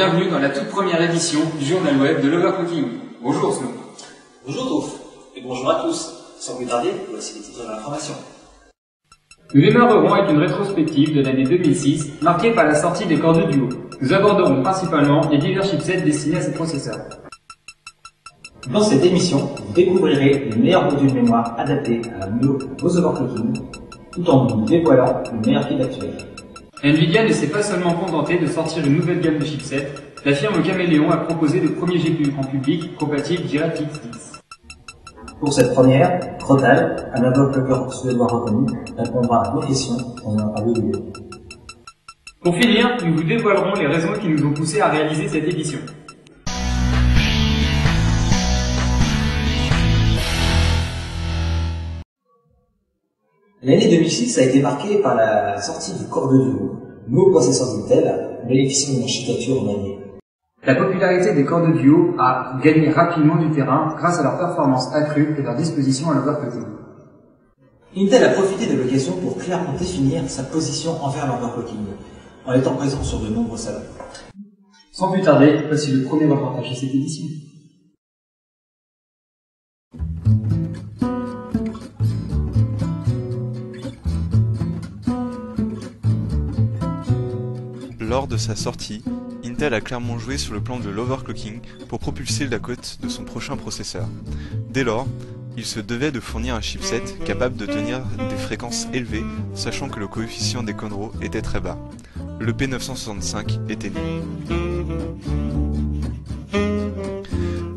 bienvenue dans la toute première édition du journal web de l'Overclocking. Bonjour Snow. Bonjour Touf, et bonjour à tous. Sans plus tarder, voici les titres de l'information. Nous démarrerons avec une rétrospective de l'année 2006, marquée par la sortie des corps de duo. Nous aborderons principalement les divers chipsets destinés à ces processeurs. Dans cette émission, vous découvrirez les meilleurs modules mémoire adaptés à vos overclocking, tout en vous dévoilant le meilleur kit actuel. Nvidia ne s'est pas seulement contenté de sortir une nouvelle gamme de chipsets, la firme Caméléon a proposé le premier GPU grand public compatible DirectX 10. Pour cette première, Crotal, un overclocker suédois reconnu, répondra à vos questions dans un radio vidéo. Pour finir, nous vous dévoilerons les raisons qui nous ont poussés à réaliser cette édition. L'année 2006 a été marquée par la sortie du Core 2 Duo, nouveau processeur d'Intel, bénéficiant d'une architecture en allié. La popularité des corps de duo a gagné rapidement du terrain grâce à leur performance accrue et leur disposition à l'overclocking. Intel a profité de l'occasion pour clairement définir sa position envers l'overclocking, en étant présent sur de nombreux salons. Sans plus tarder, voici le premier reportage de cette édition. Lors de sa sortie, Intel a clairement joué sur le plan de l'overclocking pour propulser la cote de son prochain processeur. Dès lors, il se devait de fournir un chipset capable de tenir des fréquences élevées, sachant que le coefficient des Conroe était très bas. Le P965 était né.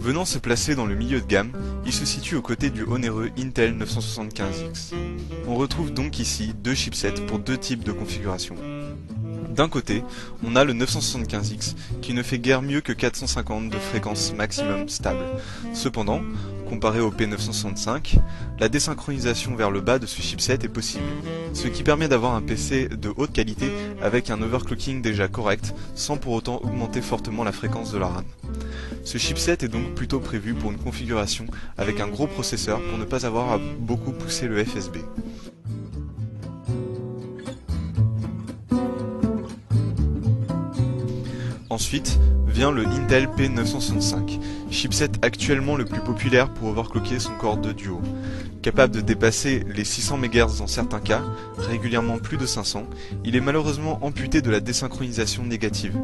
Venant se placer dans le milieu de gamme, il se situe aux côtés du onéreux Intel 975X. On retrouve donc ici deux chipsets pour deux types de configurations. D'un côté, on a le 975X qui ne fait guère mieux que 450 de fréquence maximum stable. Cependant, comparé au P965, la désynchronisation vers le bas de ce chipset est possible, ce qui permet d'avoir un PC de haute qualité avec un overclocking déjà correct sans pour autant augmenter fortement la fréquence de la RAM. Ce chipset est donc plutôt prévu pour une configuration avec un gros processeur pour ne pas avoir à beaucoup pousser le FSB. Ensuite vient le Intel P965, chipset actuellement le plus populaire pour overclocker son corps de duo. Capable de dépasser les 600 MHz dans certains cas, régulièrement plus de 500, il est malheureusement amputé de la désynchronisation négative.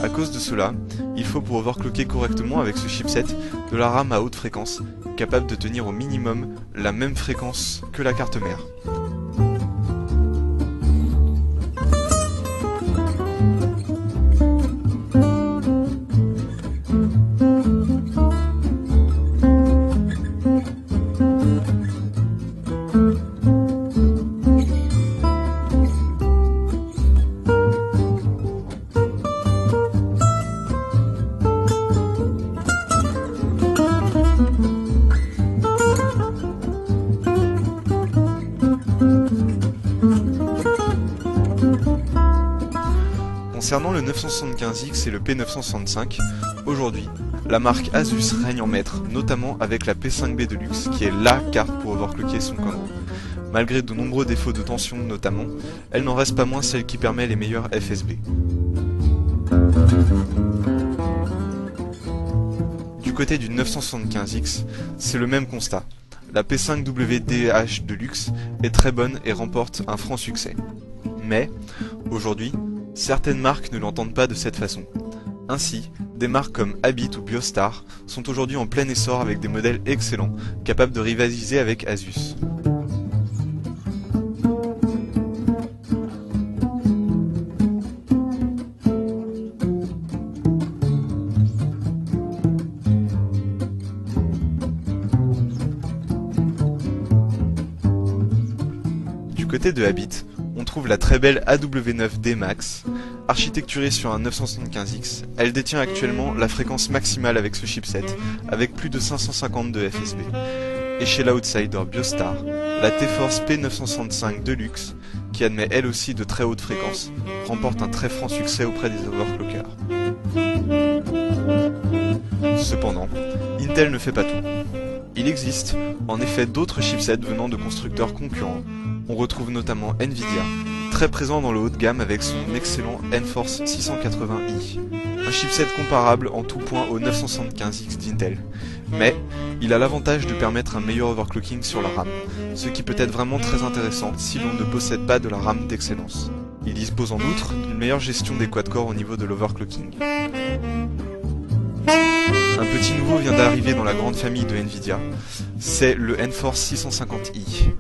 À cause de cela, il faut pour overclocker correctement avec ce chipset de la RAM à haute fréquence, capable de tenir au minimum la même fréquence que la carte mère. Concernant le 975X et le P965, aujourd'hui, la marque Asus règne en maître, notamment avec la P5B Deluxe qui est LA carte pour overclocker son Conroe. Malgré de nombreux défauts de tension notamment, elle n'en reste pas moins celle qui permet les meilleurs FSB. Du côté du 975X, c'est le même constat. La P5WDH Deluxe est très bonne et remporte un franc succès. Mais, aujourd'hui, certaines marques ne l'entendent pas de cette façon. Ainsi, des marques comme Habit ou Biostar sont aujourd'hui en plein essor avec des modèles excellents, capables de rivaliser avec Asus. Du côté de Habit, on trouve la très belle AW9D Max. Architecturée sur un 975X, elle détient actuellement la fréquence maximale avec ce chipset, avec plus de 550 de FSB. Et chez l'outsider Biostar, la T-Force P965 Deluxe, qui admet elle aussi de très hautes fréquences, remporte un très franc succès auprès des overclockers. Cependant, Intel ne fait pas tout. Il existe en effet d'autres chipsets venant de constructeurs concurrents. On retrouve notamment Nvidia, très présent dans le haut de gamme avec son excellent Enforce 680i, un chipset comparable en tout point au 975X d'Intel. Mais il a l'avantage de permettre un meilleur overclocking sur la RAM, ce qui peut être vraiment très intéressant si l'on ne possède pas de la RAM d'excellence. Il dispose en outre d'une meilleure gestion des quad-core au niveau de l'overclocking. Un petit nouveau vient d'arriver dans la grande famille de Nvidia, c'est le Enforce 650i.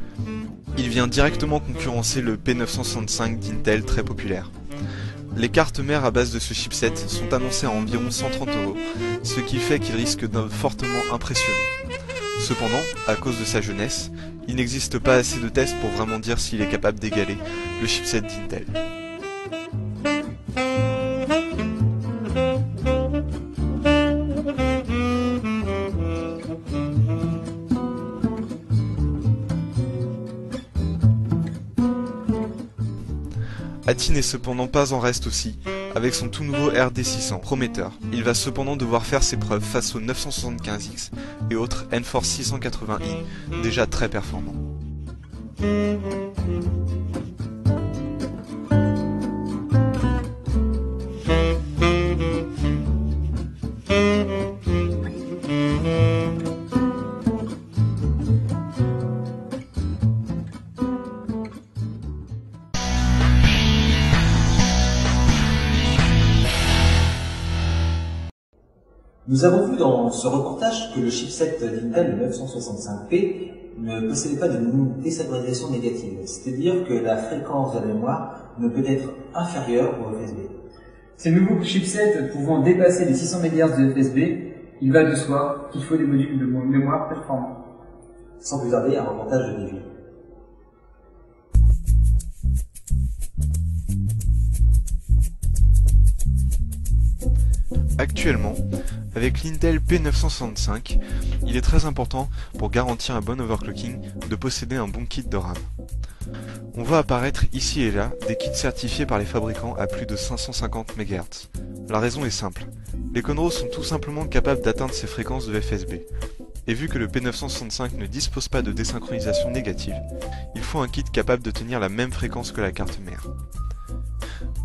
Il vient directement concurrencer le P965 d'Intel très populaire. Les cartes mères à base de ce chipset sont annoncées à environ 130 €, ce qui fait qu'il risque de fortement impressionner. Cependant, à cause de sa jeunesse, il n'existe pas assez de tests pour vraiment dire s'il est capable d'égaler le chipset d'Intel. Ati n'est cependant pas en reste aussi, avec son tout nouveau RD600, prometteur. Il va cependant devoir faire ses preuves face au 975X et autres Enforce 680i, déjà très performants. Nous avons vu dans ce reportage que le chipset d'Intel, le 965p, ne possédait pas de désynchronisation négative, c'est-à-dire que la fréquence de la mémoire ne peut être inférieure au FSB. Ces nouveaux chipsets pouvant dépasser les 600 MHz de FSB, il va de soi qu'il faut des modules de mémoire performants. Sans plus tarder, un reportage de David. Actuellement, avec l'Intel P965, il est très important pour garantir un bon overclocking de posséder un bon kit de RAM. On voit apparaître ici et là des kits certifiés par les fabricants à plus de 550 MHz. La raison est simple, les Conros sont tout simplement capables d'atteindre ces fréquences de FSB. Et vu que le P965 ne dispose pas de désynchronisation négative, il faut un kit capable de tenir la même fréquence que la carte mère.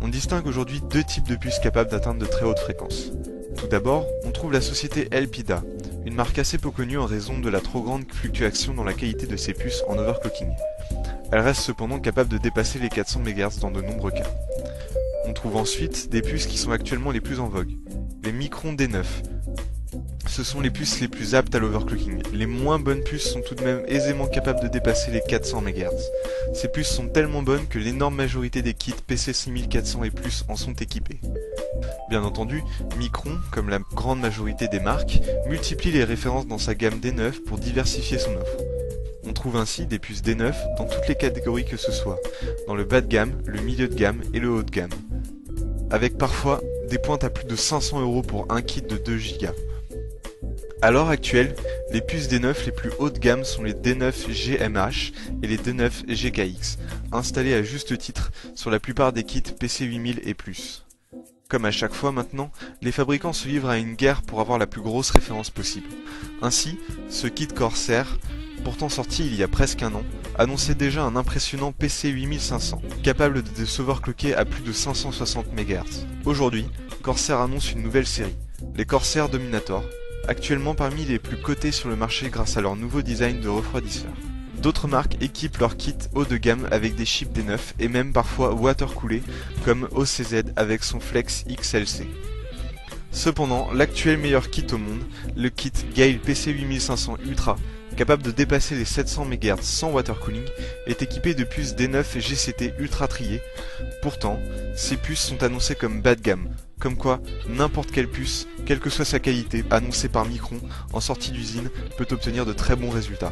On distingue aujourd'hui deux types de puces capables d'atteindre de très hautes fréquences. Tout d'abord, on trouve la société Elpida, une marque assez peu connue en raison de la trop grande fluctuation dans la qualité de ses puces en overclocking. Elle reste cependant capable de dépasser les 400 MHz dans de nombreux cas. On trouve ensuite des puces qui sont actuellement les plus en vogue, les Micron D9. Ce sont les puces les plus aptes à l'overclocking. Les moins bonnes puces sont tout de même aisément capables de dépasser les 400 MHz. Ces puces sont tellement bonnes que l'énorme majorité des kits PC 6400 et plus en sont équipés. Bien entendu, Micron, comme la grande majorité des marques, multiplie les références dans sa gamme D9 pour diversifier son offre. On trouve ainsi des puces D9 dans toutes les catégories que ce soit, dans le bas de gamme, le milieu de gamme et le haut de gamme, avec parfois des pointes à plus de 500 € pour un kit de 2 Go. À l'heure actuelle, les puces D9 les plus haut de gamme sont les D9 GMH et les D9 GKX, installées à juste titre sur la plupart des kits PC 8000 et plus. Comme à chaque fois maintenant, les fabricants se livrent à une guerre pour avoir la plus grosse référence possible. Ainsi, ce kit Corsair, pourtant sorti il y a presque un an, annonçait déjà un impressionnant PC 8500, capable de s'overclocker à plus de 560 MHz. Aujourd'hui, Corsair annonce une nouvelle série, les Corsair Dominator, actuellement parmi les plus cotés sur le marché grâce à leur nouveau design de refroidisseur. D'autres marques équipent leurs kits haut de gamme avec des chips D9 et même parfois water-coolés comme OCZ avec son Flex XLC. Cependant, l'actuel meilleur kit au monde, le kit Gale PC8500 Ultra, capable de dépasser les 700 MHz sans watercooling, est équipé de puces D9 GCT ultra triées. Pourtant, ces puces sont annoncées comme bas de gamme, comme quoi n'importe quelle puce, quelle que soit sa qualité, annoncée par Micron en sortie d'usine, peut obtenir de très bons résultats.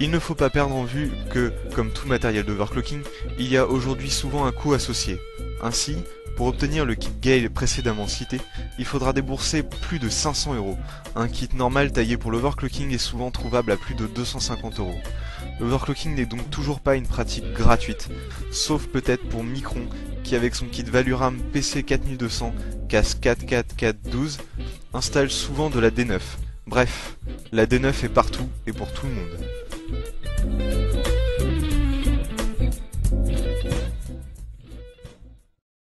Il ne faut pas perdre en vue que, comme tout matériel d'overclocking, il y a aujourd'hui souvent un coût associé. Ainsi, pour obtenir le kit Gale précédemment cité, il faudra débourser plus de 500 €. Un kit normal taillé pour l'overclocking est souvent trouvable à plus de 250 €. L'overclocking n'est donc toujours pas une pratique gratuite, sauf peut-être pour Micron, qui avec son kit Valuram PC 4200 CAS 44412 installe souvent de la D9. Bref, la D9 est partout et pour tout le monde.